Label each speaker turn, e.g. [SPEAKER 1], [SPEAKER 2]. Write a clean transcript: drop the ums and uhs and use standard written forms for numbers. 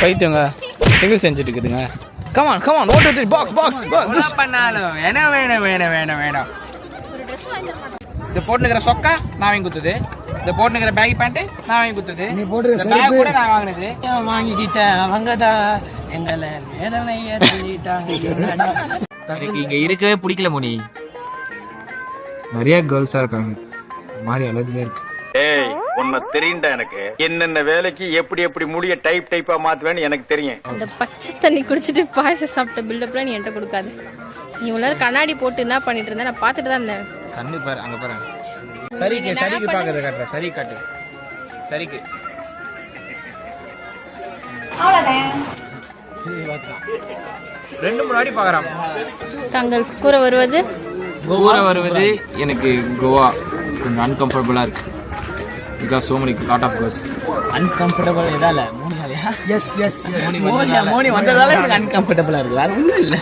[SPEAKER 1] பைத்தியங்க single செஞ்சுட்டு இருக்குதுங்க. Come on come on 1 2 3 box box
[SPEAKER 2] box பண்ணாலும் வேணும். இது போட்டுக்கிற சொக்கா நான் வாங்கி குத்துது, இது போட்டுக்கிற பேக் பேண்ட் நான் வாங்கி குத்துது,
[SPEAKER 3] நீ போட்டுக்கிற
[SPEAKER 2] பேக் கூட நான் வாங்கினது.
[SPEAKER 3] வாங்கிக்கிட்ட அவங்கதான் எங்களை வேதனைய தள்ளிட்டாங்க.
[SPEAKER 2] எனக்கு இங்க இருக்கவே பிடிக்கல மோனி. நிறைய கேர்ள்ஸா இருக்காங்க, மாதிரி அழகா இருக்கு.
[SPEAKER 4] ஏய் உன்னை தெரியும்டா எனக்கு. என்னென்ன வேலைக்கு எப்படி எப்படி முடிய டைப்பா மாத்துவேன்னு எனக்கு தெரியும்.
[SPEAKER 5] இந்த பச்சை தண்ணி குடிச்சிட்டு பாயசம் சாப்பிட்ட பில்டப்லாம் நீ என்கிட்ட கொடுக்காது. நீ உள்ள கண்ணாடி போட்டு என்ன பண்ணிட்டு இருந்த நான் பார்த்துட்டு தான் இருந்தேன்.
[SPEAKER 2] கண்ணு பாரு, அங்க பாரு. சரிக்கு பாக்குறது காட்டுறேன். சரி காட்டு, சரிக்கு. ரெண்டு முன்னாடி பாக்குறான்.
[SPEAKER 5] தங்கள் கூற வருவது
[SPEAKER 2] எனக்கு கோவா கொஞ்சம் அன்கம்ஃபர்டபுளா இருக்கு. Because so many lot of girls.
[SPEAKER 1] Uncomfortable எதால? மோனி
[SPEAKER 3] எஸ்
[SPEAKER 1] மோனி வந்ததால எனக்கு அன்கம்ஃபர்டபுளா இருக்கு. வேற ஒண்ணும் இல்ல.